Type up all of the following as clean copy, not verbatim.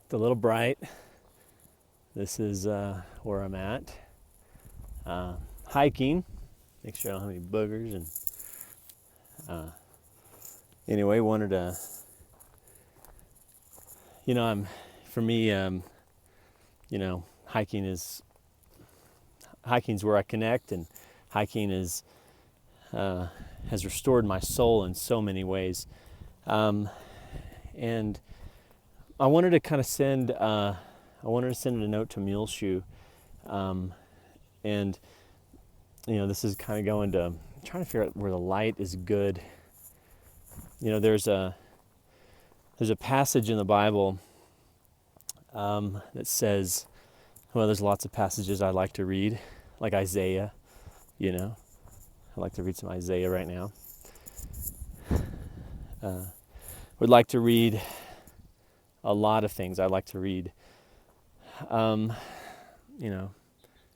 looked a little bright. This is where I'm at. Hiking. Make sure I don't have any boogers. And anyway, wanted to, for me, hiking's where I connect, and hiking has restored my soul in so many ways. And I wanted to kind of send a note to Muleshoe, and this is kind of going to trying to figure out where the light is good. There's a passage in the Bible that says, well, there's lots of passages I like to read, like Isaiah. I like to read some Isaiah right now. Would like to read a lot of things. I like to read,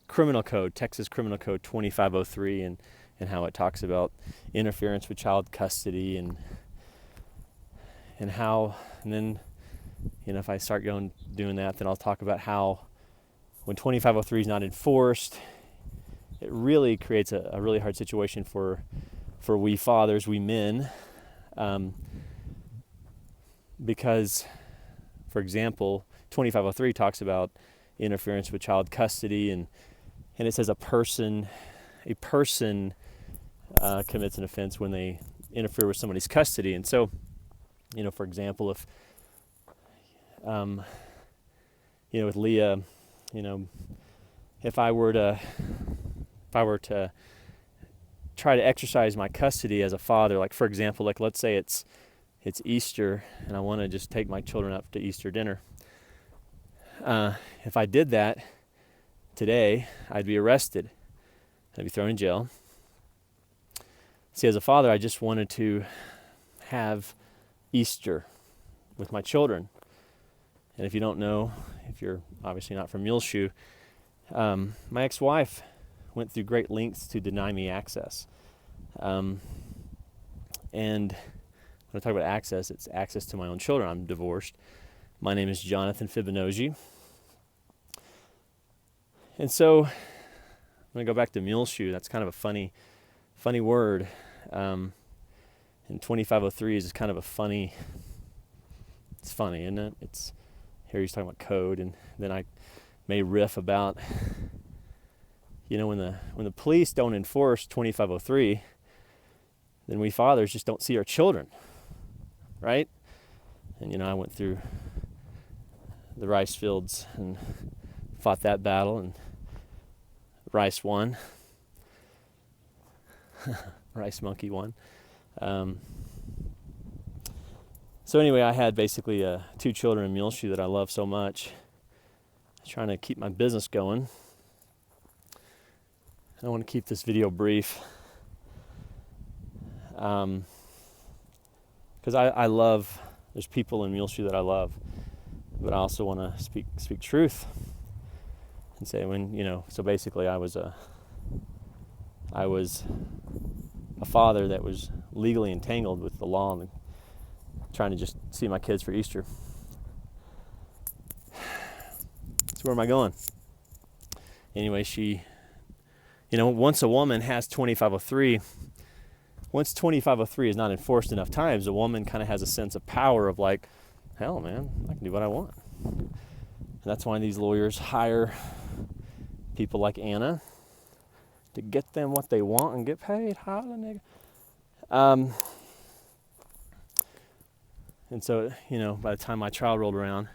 Criminal Code, Texas Criminal Code 2503, and how it talks about interference with child custody, and then if I start doing that, then I'll talk about how when 2503 is not enforced, it really creates a really hard situation for we fathers, we men, because, for example, 2503 talks about interference with child custody, and it says a person commits an offense when they interfere with somebody's custody. And so, for example, if with Leah, if I were to try to exercise my custody as a father, like, for example, like, let's say it's Easter and I want to just take my children up to Easter dinner. If I did that today, I'd be arrested. I'd be thrown in jail. See, as a father, I just wanted to have Easter with my children. And if you don't know, if you're obviously not from Muleshoe, my ex-wife went through great lengths to deny me access. And when I talk about access, it's access to my own children. I'm divorced. My name is Jonathan Fibonacci. And so, I'm going to go back to Muleshoe. That's kind of a funny word. And 2503 is kind of it's funny, isn't it? Here he's talking about code, and then I may riff about, when the police don't enforce 2503, then we fathers just don't see our children, right? And I went through the rice fields and fought that battle, and Rice won. Rice Monkey won. So anyway, I had basically 2 children in Muleshoe that I love so much, trying to keep my business going. I want to keep this video brief, because I love, there's people in Muleshoe that I love, but I also want to speak truth and say, so basically I was a father that was legally entangled with the law and trying to just see my kids for Easter. So where am I going? Anyway, once a woman has 2503, once 2503 is not enforced enough times, a woman kind of has a sense of power of like, hell, man, I can do what I want. And that's why these lawyers hire people like Anna to get them what they want and get paid. Holla, nigga. And so, by the time my trial rolled around,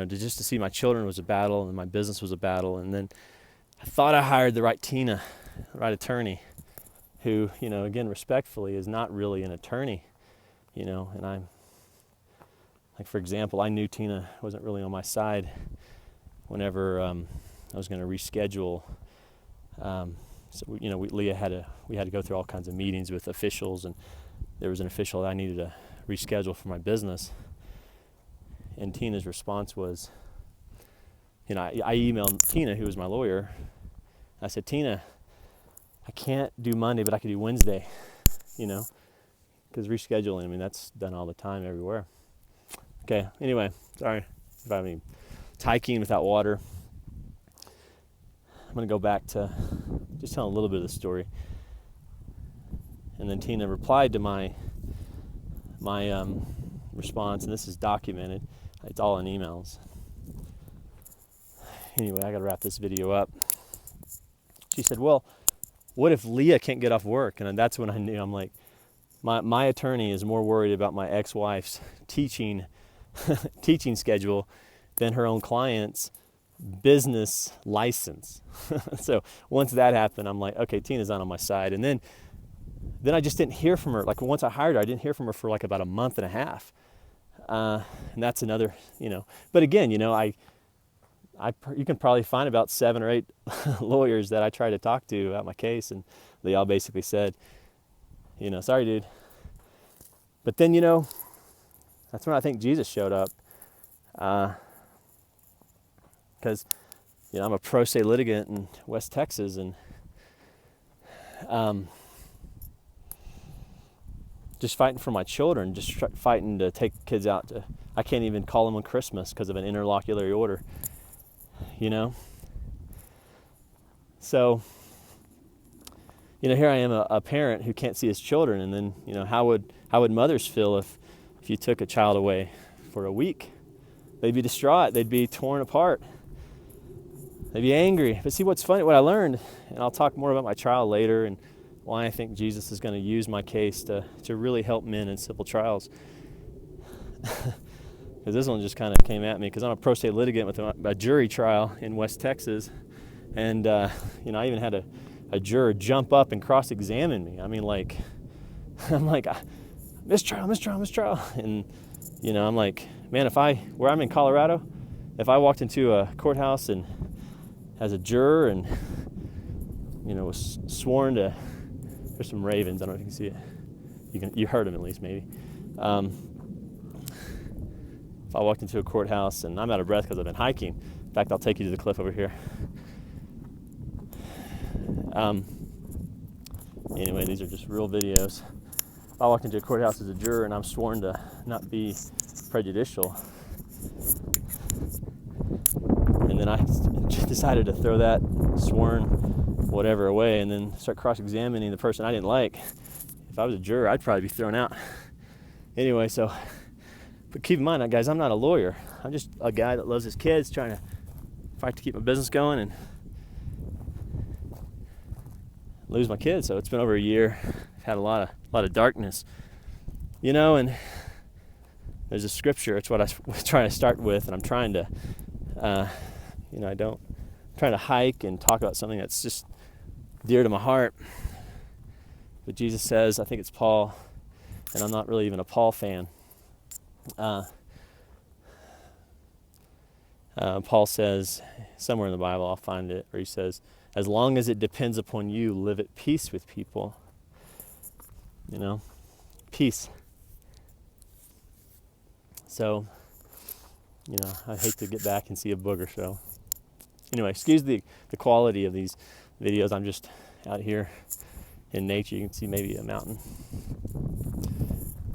just to see my children was a battle, and my business was a battle. And then I thought I hired the right attorney, who, again, respectfully, is not really an attorney, and I'm, like, for example, I knew Tina wasn't really on my side whenever I was going to reschedule. So Leah had to go through all kinds of meetings with officials, and there was an official that I needed to reschedule for my business. And Tina's response was, I emailed Tina, who was my lawyer. I said, Tina, I can't do Monday, but I can do Wednesday, because rescheduling, that's done all the time everywhere. Okay, anyway, sorry if I'm hiking without water. I'm going to go back to just tell a little bit of the story. And then Tina replied to my response, and this is documented. It's all in emails. Anyway, I got to wrap this video up. She said, well, what if Leah can't get off work? And that's when I knew. I'm like, my attorney is more worried about my ex-wife's teaching schedule than her own client's business license. So once that happened, I'm like, okay, Tina's not on my side. And then I just didn't hear from her. Like once I hired her, I didn't hear from her for like about a month and a half. And that's another, But again, you can probably find about 7 or 8 lawyers that I tried to talk to about my case, and they all basically said, sorry, dude. But then, that's when I think Jesus showed up. Because, I'm a pro se litigant in West Texas, and just fighting for my children, just fighting to take kids out to, I can't even call them on Christmas because of an interlocutory order, So, here I am, a parent who can't see his children, and then, how would mothers feel if you took a child away for a week? They'd be distraught. They'd be torn apart. They'd be angry. But see, what's funny, what I learned, and I'll talk more about my trial later and why I think Jesus is going to use my case to really help men in civil trials. Because this one just kind of came at me, because I'm a pro se litigant with a jury trial in West Texas. And, I even had a juror jump up and cross-examine me. I'm like, mistrial. And, I'm like, man, where I'm in Colorado, if I walked into a courthouse and as a juror and, was sworn to, there's some ravens, I don't know if you can see it. You heard them at least, maybe. If I walked into a courthouse, and I'm out of breath because I've been hiking. In fact, I'll take you to the cliff over here. Anyway, these are just real videos. If I walked into a courthouse as a juror and I'm sworn to not be prejudicial, and then I decided to throw that sworn whatever away and then start cross-examining the person I didn't like, if I was a juror, I'd probably be thrown out. Anyway, but keep in mind, guys, I'm not a lawyer. I'm just a guy that loves his kids, trying to fight to keep my business going and lose my kids. So it's been over a year. I've had a lot of darkness, and there's a scripture. It's what I was trying to start with, and I'm trying to, I'm trying to hike and talk about something that's just dear to my heart. But Jesus says, I think it's Paul, and I'm not really even a Paul fan. Paul says somewhere in the Bible, I'll find it, where he says, as long as it depends upon you, live at peace with people. Peace. So, I hate to get back and see a booger. So, anyway, excuse the quality of these videos. I'm just out here in nature. You can see maybe a mountain.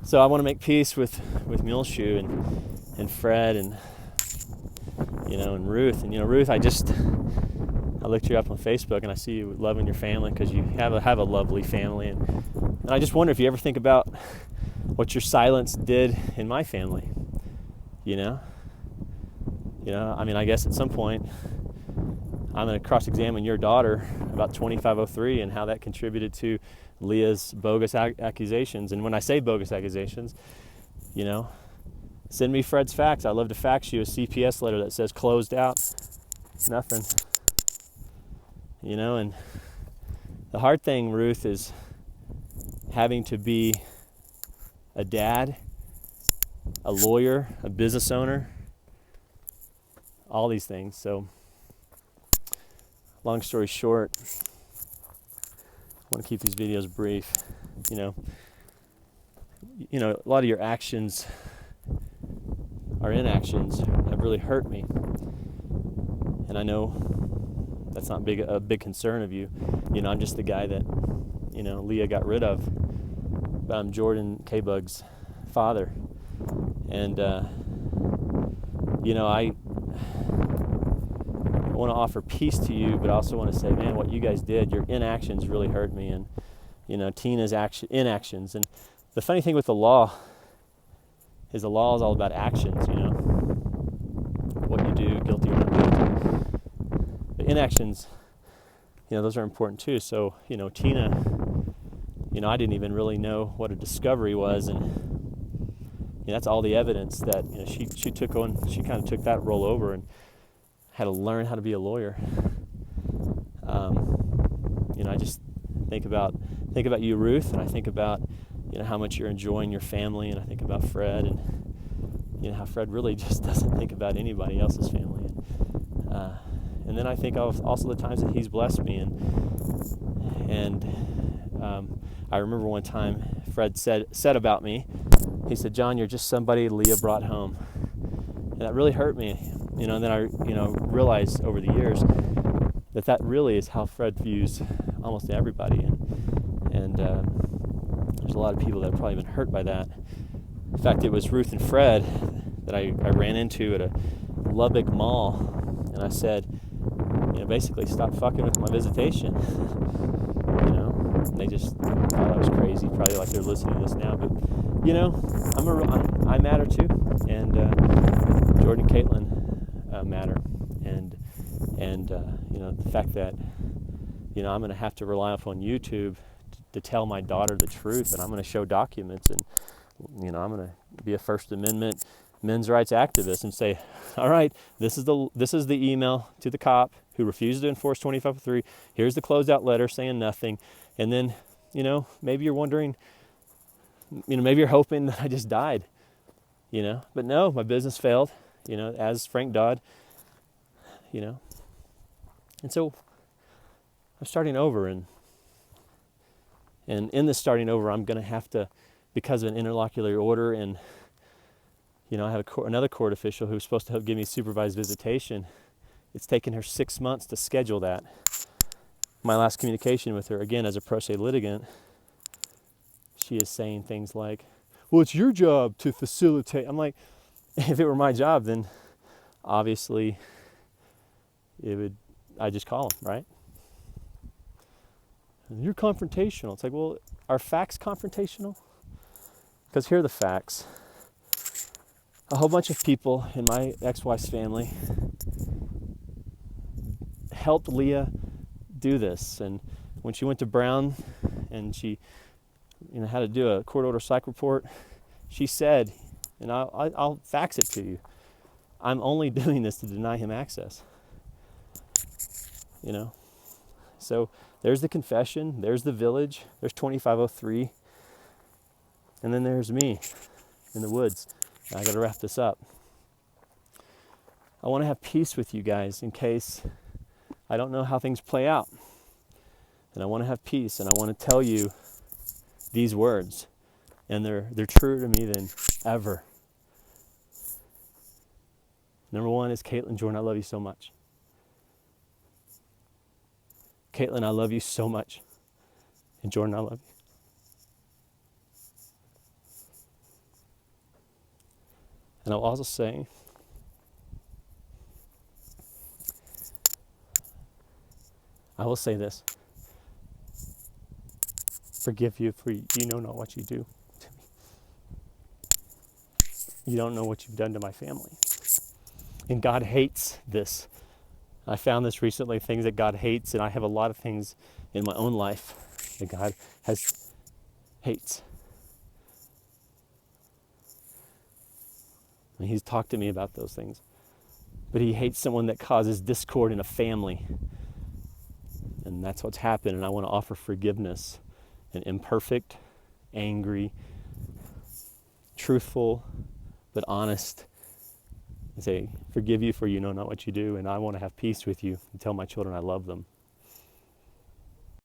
So I want to make peace with Muleshoe and Fred and and Ruth. And Ruth, I looked you up on Facebook, and I see you loving your family, because you have a lovely family. And I just wonder if you ever think about what your silence did in my family. I guess at some point I'm going to cross-examine your daughter about 2503 and how that contributed to Leah's bogus accusations. And when I say bogus accusations, send me Fred's fax. I'd love to fax you a CPS letter that says closed out. Nothing. And the hard thing, Ruth, is having to be a dad, a lawyer, a business owner, all these things. So, long story short, I want to keep these videos brief. A lot of your actions or inactions have really hurt me. And I know that's not a big concern of you. I'm just the guy that, Leah got rid of. But I'm Jordan K-Bug's father. And, I want to offer peace to you, but I also want to say, man, what you guys did, your inactions really hurt me. And, Tina's inactions. And the funny thing with the law is all about actions, what you do, guilty or not guilty. But inactions, those are important too. So, Tina, I didn't even really know what a discovery was, and that's all the evidence that she took on. She kind of took that role over and had to learn how to be a lawyer. I just think about you, Ruth, and I think about how much you're enjoying your family, and I think about Fred, and how Fred really just doesn't think about anybody else's family, and then I think of also the times that he's blessed me, and I remember one time Fred said about me, he said, "John, you're just somebody Leah brought home," and that really hurt me, and then I realized over the years that really is how Fred views almost everybody, and there's a lot of people that have probably been hurt by that. In fact, it was Ruth and Fred that I ran into at a Lubbock mall, and I said, basically, stop fucking with my visitation. They just thought I was crazy, probably like they're listening to this now. But I matter too, and Jordan and Caitlin matter, and the fact that I'm going to have to rely upon YouTube to tell my daughter the truth, and I'm going to show documents, and I'm going to be a First Amendment men's rights activist and say, all right, this is the email to the cop who refused to enforce 2503. Here's the closeout letter saying nothing. And then, maybe you're wondering, maybe you're hoping that I just died, but no, my business failed, as Frank Dodd, and so I'm starting over, and in this starting over, I'm going to have to, because of an interlocutory order, and I have another court official who's supposed to help give me supervised visitation. It's taken her 6 months to schedule that. My last communication with her, again, as a pro se litigant, she is saying things like, well, it's your job to facilitate. I'm like, if it were my job, then obviously I'd just call him, right? And you're confrontational. It's like, well, are facts confrontational? Because here are the facts. A whole bunch of people in my ex-wife's family helped Leah do this, and when she went to Brown and she had to do a court order psych report, she said, and I'll fax it to you, I'm only doing this to deny him access. So there's the confession, there's the village, there's 2503, and then there's me in the woods. I got to wrap this up. I want to have peace with you guys in case I don't know how things play out. And I want to have peace, and I want to tell you these words, and they're truer to me than ever. Number one is, Caitlin, Jordan, I love you so much. Caitlin, I love you so much. And Jordan, I love you. And I'll also say, I will say this. Forgive you for you know not what you do to me. You don't know what you've done to my family. And God hates this. I found this recently, things that God hates, and I have a lot of things in my own life that God hates. And He's talked to me about those things. But He hates someone that causes discord in a family. And that's what's happened, and I want to offer forgiveness. An imperfect, angry, truthful, but honest. And say, forgive you for you know not what you do, and I want to have peace with you and tell my children I love them.